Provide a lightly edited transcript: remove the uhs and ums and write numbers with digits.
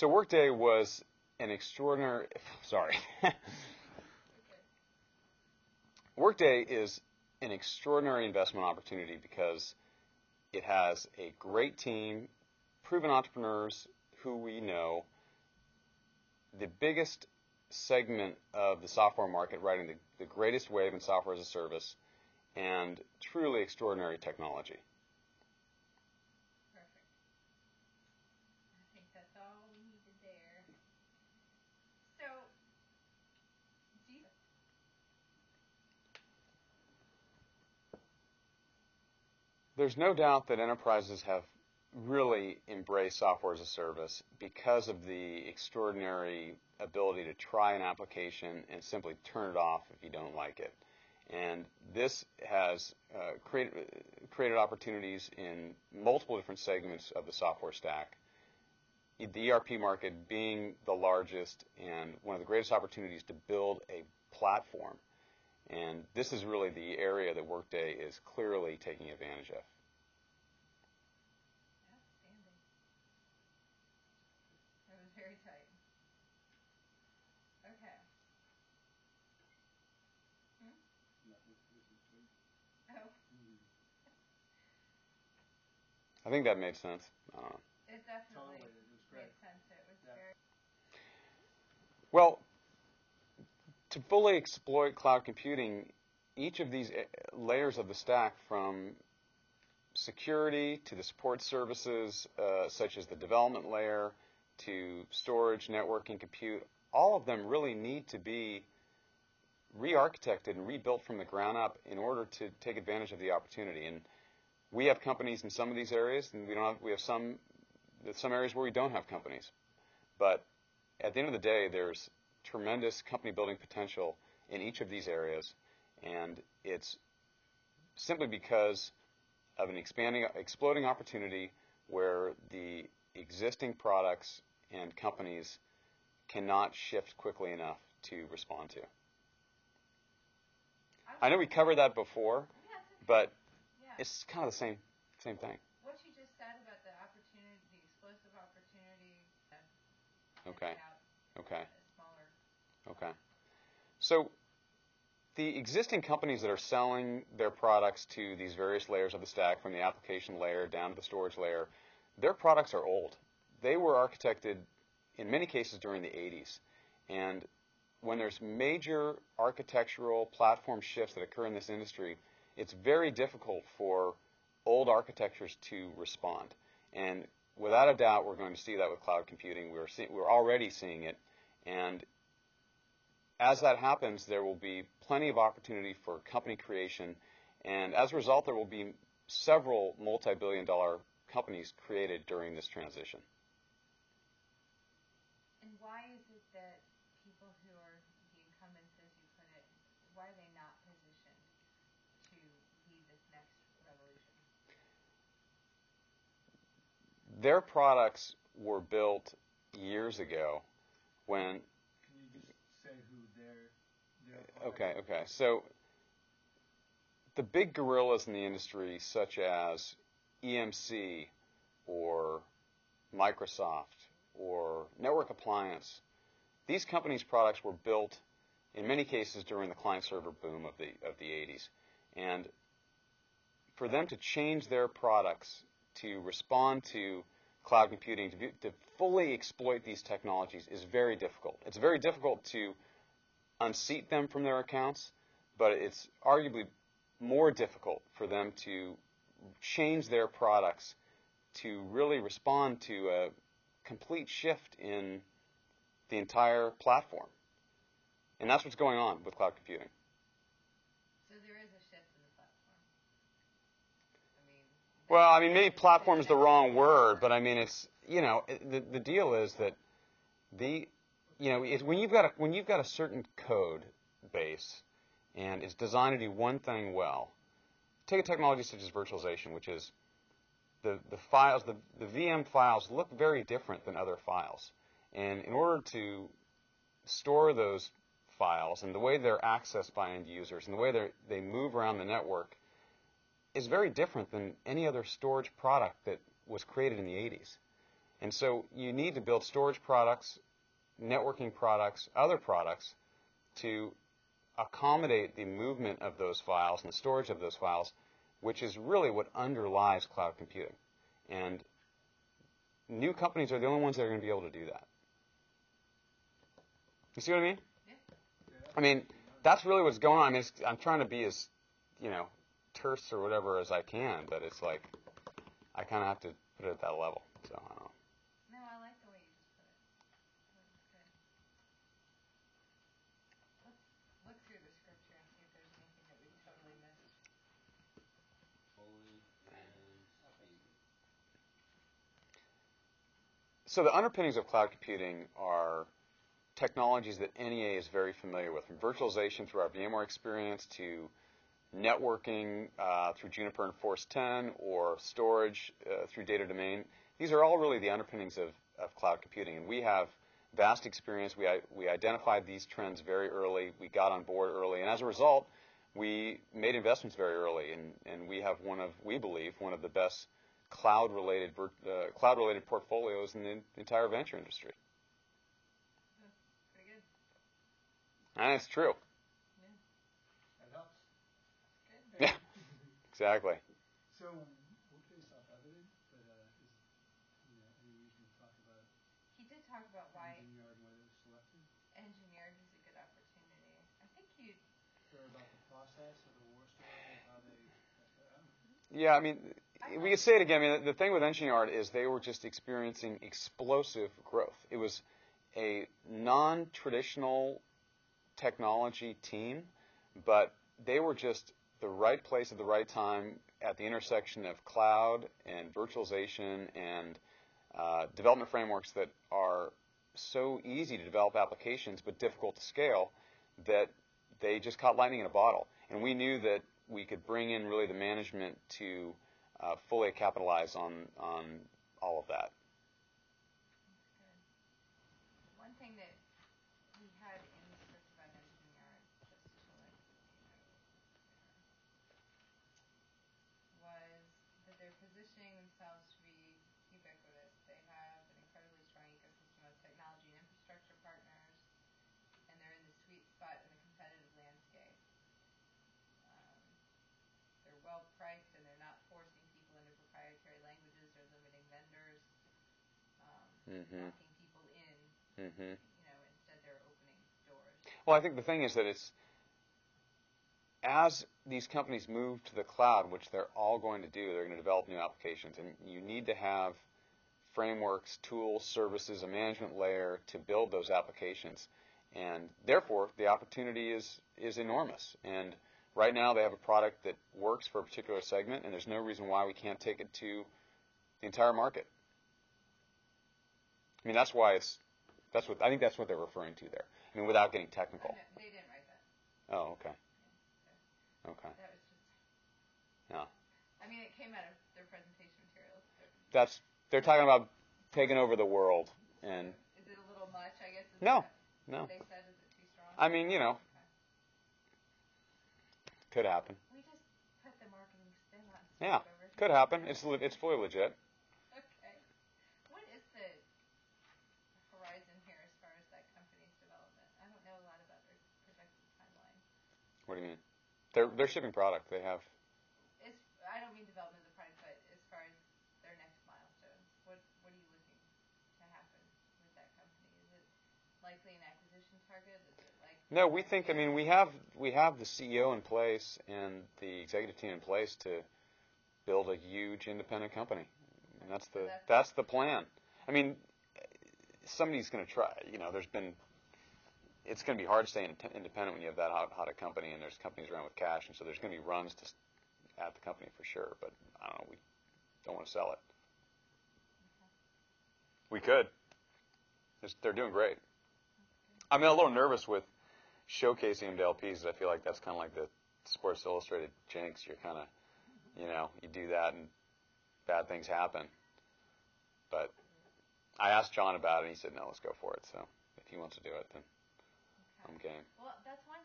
So Workday was an extraordinary, sorry. Workday is an extraordinary investment opportunity because it has a great team, proven entrepreneurs who we know, the biggest segment of the software market riding the greatest wave in software as a service, and truly extraordinary technology. Perfect. I think that's all we needed there. So, there's no doubt that enterprises have really embraced software as a service because of the extraordinary ability to try an application and simply turn it off if you don't like it. And this has created opportunities in multiple different segments of the software stack. The ERP market being the largest and one of the greatest opportunities to build a platform. And this is really the area that Workday is clearly taking advantage of. outstanding. That was very tight. Okay. Oh, I think that made sense. it definitely Totally, it was great. made sense. It was Yeah. very. Well, to fully exploit cloud computing, each of these layers of the stack, from security to the support services, such as the development layer, to storage, networking, compute, all of them really need to be re-architected and rebuilt from the ground up in order to take advantage of the opportunity. And we have companies in some of these areas, and we have some areas where we don't have companies. But at the end of the day, there's tremendous company building potential in each of these areas, and it's simply because of an exploding opportunity where the existing products and companies cannot shift quickly enough to respond to. I know we covered that before, Yeah, it's okay. but Yeah. it's kind of the same thing. What you just said about the opportunity, the explosive opportunity, Okay. Okay. smaller. Okay. So the existing companies that are selling their products to these various layers of the stack, from the application layer down to the storage layer, their products are old. They were architected in many cases during the 80s. And when there's major architectural platform shifts that occur in this industry, it's very difficult for old architectures to respond. And without a doubt, we're going to see that with cloud computing. We're already seeing it. And as that happens, there will be plenty of opportunity for company creation. And as a result, there will be several multi-billion-dollar companies created during this transition. And why is it that people who are the incumbents, as you put it, why are they not positioned to lead this next revolution? Their products were built years ago when. Can you just say who their Okay. So the big gorillas in the industry, such as EMC or Microsoft or Network Appliance, these companies' products were built in many cases during the client-server boom of the 80s. And for them to change their products to respond to cloud computing, to fully exploit these technologies is very difficult. It's very difficult to unseat them from their accounts, but it's arguably more difficult for them to change their products to really respond to a complete shift in the entire platform. And that's what's going on with cloud computing. So there is a shift in the platform. Well, maybe platform is the wrong word, but it's, the deal is that when you've got a certain code base and it's designed to do one thing well, take a technology such as virtualization, which is the files, the VM files look very different than other files. And in order to store those files and the way they're accessed by end users and the way they move around the network is very different than any other storage product that was created in the 80s. And so you need to build storage products, networking products, other products to accommodate the movement of those files and the storage of those files, which is really what underlies cloud computing. And new companies are the only ones that are going to be able to do that. You see what I mean? Yeah. I mean, that's really what's going on. I mean, I'm trying to be as, terse or whatever as I can, but it's like I kind of have to put it at that level. So I don't know. No, I like the way you just put it. That's good. Let's look through the scripture and see if there's anything that we've totally missed. Holy and speed. So the underpinnings of cloud computing are technologies that NEA is very familiar with, from virtualization through our VMware experience to networking through Juniper and Force 10, or storage through Data Domain. These are all really the underpinnings of cloud computing, and we have vast experience. We identified these trends very early. We got on board early, and as a result, we made investments very early, and we have we believe, one of the best cloud-related portfolios in the entire venture industry. Pretty good. And it's true. That helps. Good. Yeah, exactly. So, okay, self-evident, but any reason to talk about He did talk about why EngineYard and why they were selected? engineered was a good opportunity. I think you. Or about the process or the war story, how they, I don't know. Yeah, I mean, we could say it again. I mean, the thing with EngineYard is they were just experiencing explosive growth. It was a non-traditional technology team, but they were just the right place at the right time at the intersection of cloud and virtualization and development frameworks that are so easy to develop applications but difficult to scale, that they just caught lightning in a bottle. And we knew that we could bring in really the management to fully capitalize on all of that. That's good. One thing that we had in the script about EngineYard, just to let was that they're positioning themselves to be ubiquitous. They have an incredibly strong ecosystem of technology and infrastructure partners, and they're in the sweet spot in the competitive landscape. They're well priced, and they're not forcing people into proprietary languages or limiting vendors, locking people in. Instead they're opening doors. Well, I think the thing is that it's, as these companies move to the cloud, which they're all going to do, they're going to develop new applications, and you need to have frameworks, tools, services, a management layer to build those applications. And therefore, the opportunity is enormous. And right now, they have a product that works for a particular segment, and there's no reason why we can't take it to the entire market. I mean, that's why I think that's what they're referring to there. I mean, without getting technical. They didn't write that. Oh, okay. Okay. That was just. Yeah. I mean, it came out of their presentation materials. They're talking about taking over the world, and is it a little much? I guess. No. What they said, is it too strong? I mean, could happen. We just put the marketing spin on. Yeah, could happen. It's fully legit. Okay. What is the horizon here as far as that company's development? I don't know a lot about their projected timeline. What do you mean? They're shipping product. They have. I don't mean development of the product, but as far as their next milestones, what are you looking to happen with that company? Is it likely an acquisition target? Is it likely? No, we think. I mean, we have the CEO in place and the executive team in place to build a huge independent company, and that's the plan. I mean, somebody's going to try. It's going to be hard to stay independent when you have that hot a company, and there's companies around with cash, and so there's going to be runs at the company for sure. But I don't know, we don't want to sell it. We could. They're doing great. I mean, I'm a little nervous with showcasing them to LPs. I feel like that's kind of like the Sports Illustrated jinx. You're kind of, you do that and bad things happen. But I asked John about it, and he said, no, let's go for it. So if he wants to do it, then I'm game. Well, that's one